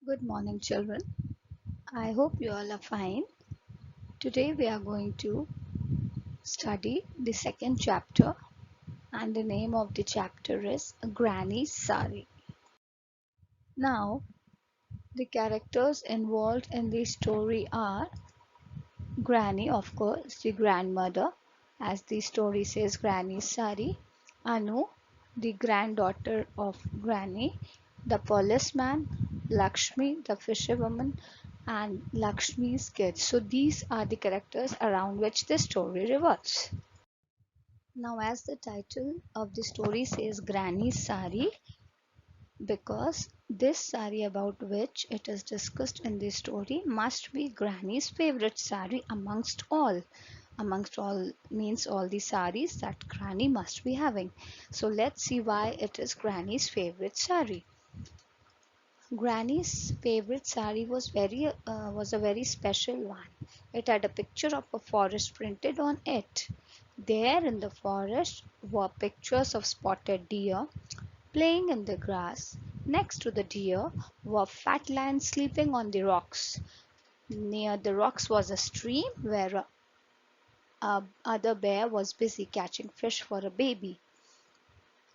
Good morning, children. I hope you all are fine. Today we are going to study the second chapter, and the name of the chapter is Granny Sari. Now, the characters involved in the story are Granny, of course, the grandmother, as the story says, Granny Sari, Anu, the granddaughter of Granny, the policeman, Lakshmi, the fisherwoman, and Lakshmi's kids. So these are the characters around which the story revolves. Now, as the title of the story says, Granny Sari, because this sari about which it is discussed in the story must be Granny's favorite sari amongst all means all the saris that Granny must be having. So let's see why it is Granny's favorite sari. Granny's favorite sari was a very special one. It had a picture of a forest printed on it. There in the forest were pictures of spotted deer playing in the grass. Next to the deer were fat lions sleeping on the rocks. Near the rocks was a stream where a other bear was busy catching fish for a baby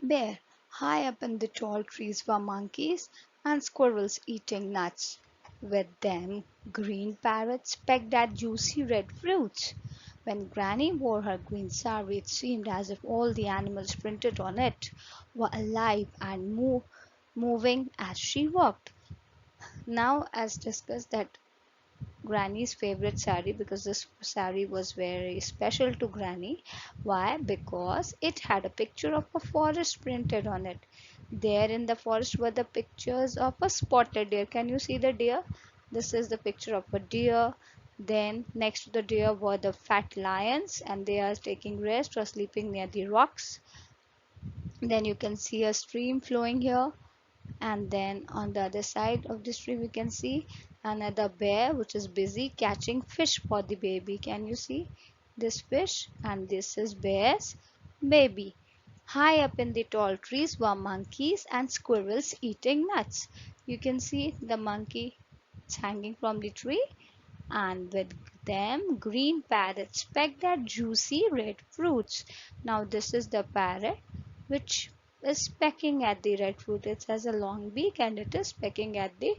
bear. High up in the tall trees were monkeys and squirrels eating nuts. With them, green parrots pecked at juicy red fruits. When Granny wore her green sari, it seemed as if all the animals printed on it were alive and moving as she walked. Now, as discussed, that Granny's favorite sari, because this sari was very special to Granny. Why? Because it had a picture of a forest printed on it. There in the forest were the pictures of a spotted deer. Can you see the deer? This is the picture of a deer. Then next to the deer were the fat lions, and they are taking rest or sleeping near the rocks. Then you can see a stream flowing here, and then on the other side of the stream you can see another bear which is busy catching fish for the baby. Can you see this fish? And this is bear's baby. High up in the tall trees were monkeys and squirrels eating nuts. You can see the monkey hanging from the tree, and with them green parrots pecked at juicy red fruits. Now this is the parrot which is pecking at the red fruit. It has a long beak and it is pecking at the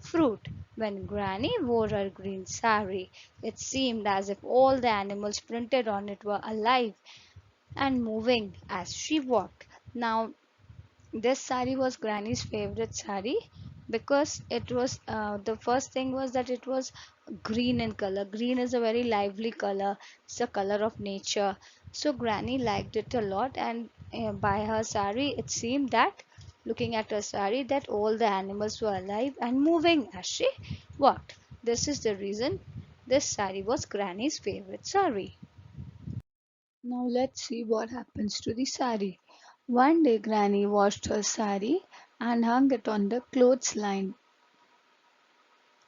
fruit. When Granny wore her green sari, it seemed as if all the animals printed on it were alive and moving as she walked. Now this sari was Granny's favorite sari because it was the first thing was that it was green in color. Green is a very lively color. It's a color of nature. So Granny liked it a lot, and by her sari it seemed that, looking at her sari, that all the animals were alive and moving as she walked. This is the reason this sari was Granny's favorite sari. Now let's see what happens to the sari. One day Granny washed her sari and hung it on the clothesline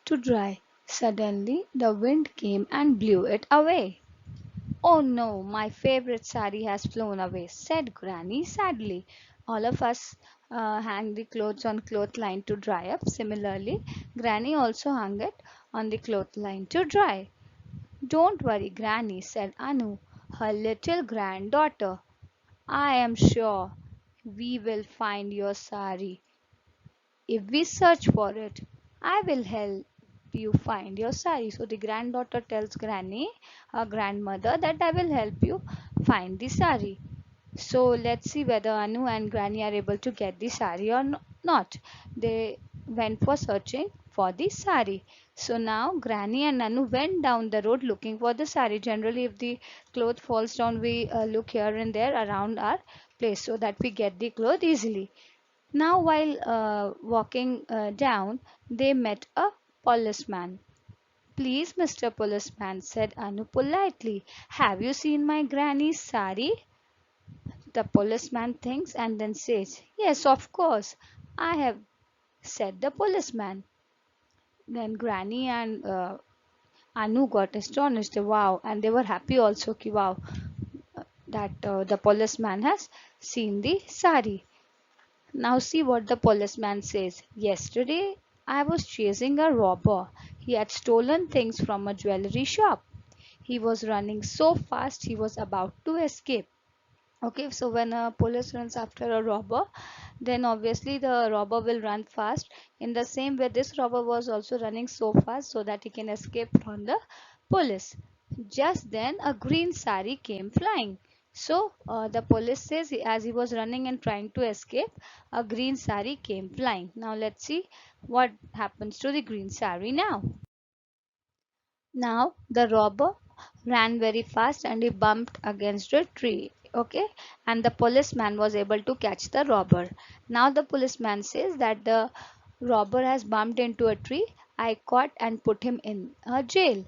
to dry. Suddenly the wind came and blew it away. "Oh no, my favorite sari has flown away," said Granny sadly. All of us hang the clothes on clothesline to dry up. Similarly, Granny also hung it on the clothesline to dry. "Don't worry, Granny," said Anu, her little granddaughter. "I am sure we will find your sari. If we search for it, I will help you find your sari." So the granddaughter tells Granny, her grandmother, that I will help you find the sari. So let's see whether Anu and Granny are able to get the sari or not. They went for searching for the sari. So now Granny and Anu went down the road looking for the sari. Generally, if the cloth falls down, we look here and there around our place so that we get the cloth easily. Now, while walking down, they met a policeman. "Please, Mr. Policeman," said Anu politely, "have you seen my granny's sari?" The policeman thinks and then says, "Yes, of course, I have," said the policeman. Then Granny and Anu got astonished. Wow, and they were happy also. Ki, wow, that the policeman has seen the sari. Now see what the policeman says. "Yesterday I was chasing a robber. He had stolen things from a jewelry shop. He was running so fast he was about to escape. Okay, so when a police runs after a robber, then obviously the robber will run fast. In the same way, this robber was also running so fast so that he can escape from the police. Just then, a green sari came flying. So the police says as he was running and trying to escape, a green sari came flying. Now let's see what happens to the green sari now. Now the robber ran very fast and he bumped against a tree. Okay, and the policeman was able to catch the robber. Now the policeman says that the robber has bumped into a tree. I caught and put him in a jail.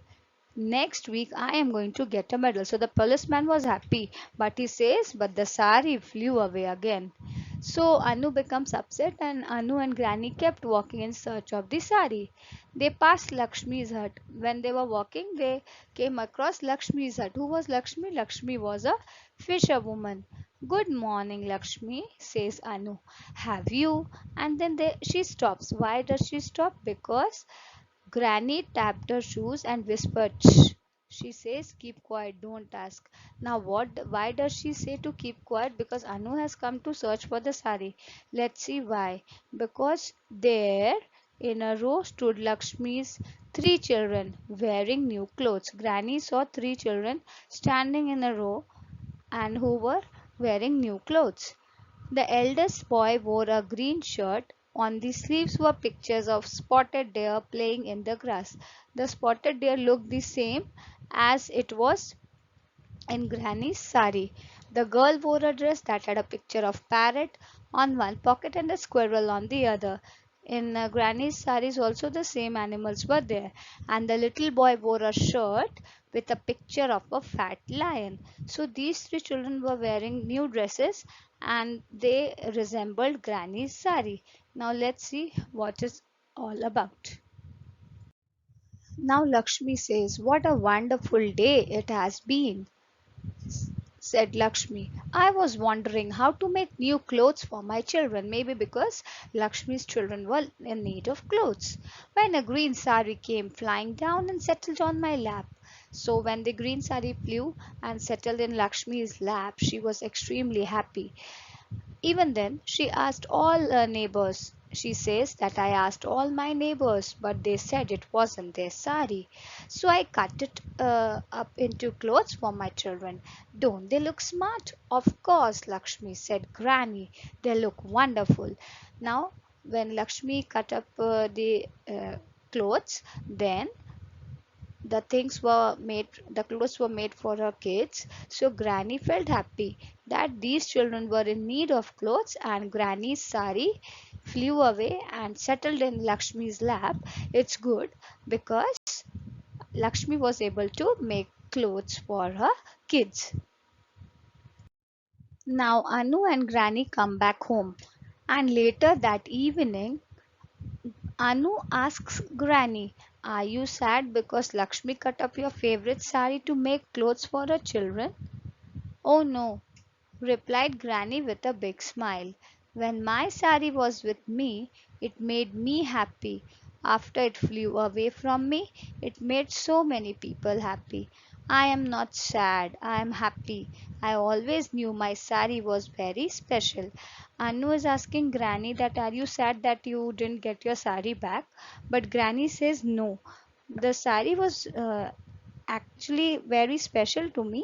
Next week I am going to get a medal. So the policeman was happy, but he says, but the sari flew away again. So Anu becomes upset and Anu and Granny kept walking in search of the sari. They passed Lakshmi's hut. When they were walking, they came across Lakshmi's hut. Who was Lakshmi? Lakshmi was a fisherwoman. Good morning, Lakshmi, says Anu. Have you? And then she stops. Why does she stop? Because Granny tapped her shoes and whispered, "Shh." She says, "Keep quiet, don't ask." Now, why does she say to keep quiet? Because Anu has come to search for the sari. Let's see why. Because there in a row stood Lakshmi's three children wearing new clothes. Granny saw three children standing in a row and who were wearing new clothes. The eldest boy wore a green shirt. On the sleeves were pictures of spotted deer playing in the grass. The spotted deer looked the same as it was in Granny's sari. The girl wore a dress that had a picture of parrot on one pocket and a squirrel on the other. In Granny's saris also the same animals were there, and the little boy wore a shirt with a picture of a fat lion. So these three children were wearing new dresses and they resembled Granny's sari. Now let's see what it's all about. Now Lakshmi says, "What a wonderful day it has been," said Lakshmi. "I was wondering how to make new clothes for my children, maybe because Lakshmi's children were in need of clothes, when a green sari came flying down and settled on my lap." So when the green sari flew and settled in Lakshmi's lap, she was extremely happy. Even then, she asked all her neighbors. She says that I asked all my neighbors, but they said it wasn't their sari. So I cut it up into clothes for my children. Don't they look smart? Of course, Lakshmi said. Granny, they look wonderful. Now, when Lakshmi cut up the clothes, then the clothes were made for her kids. So Granny felt happy that these children were in need of clothes, and Granny's sari flew away and settled in Lakshmi's lap. It's good because Lakshmi was able to make clothes for her kids. Now Anu and Granny come back home, and later that evening Anu asks Granny, "Are you sad because Lakshmi cut up your favorite sari to make clothes for her children?" "Oh no," replied Granny with a big smile. "When my sari was with me, it made me happy. After it flew away from me, it made so many people happy. I am not sad, I am happy. I always knew my sari was very special." Anu is asking Granny that are you sad that you didn't get your sari back? But Granny says no. The sari was actually very special to me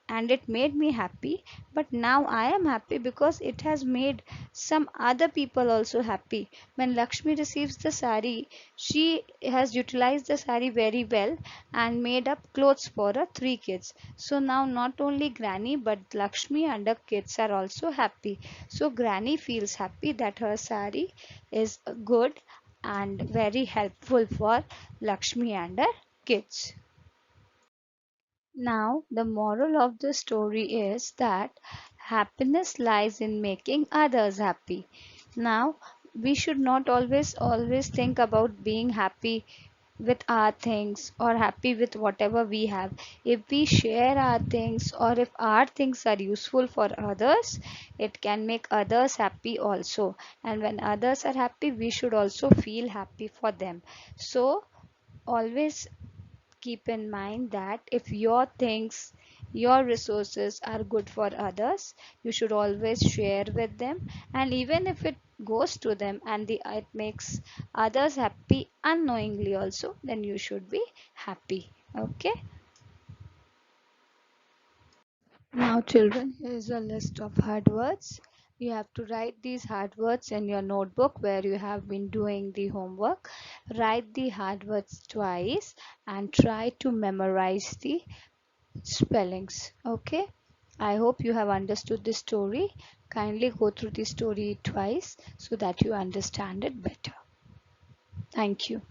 and it made me happy, but now I am happy because it has made some other people also happy. When Lakshmi receives the sari, she has utilized the sari very well and made up clothes for her three kids. So now not only Granny but Lakshmi and her kids are also happy. So Granny feels happy that her sari is good and very helpful for Lakshmi and her kids. Now, the moral of the story is that happiness lies in making others happy. Now, we should not always think about being happy with our things or happy with whatever we have. If we share our things or if our things are useful for others, it can make others happy also. And when others are happy, we should also feel happy for them. So always keep in mind that if your things, your resources are good for others, you should always share with them. And even if it goes to them and it makes others happy unknowingly also, then you should be happy. Okay. Now children, here is a list of hard words. You have to write these hard words in your notebook where you have been doing the homework. Write the hard words twice and try to memorize the spellings. Okay. I hope you have understood the story. Kindly go through the story twice so that you understand it better. Thank you.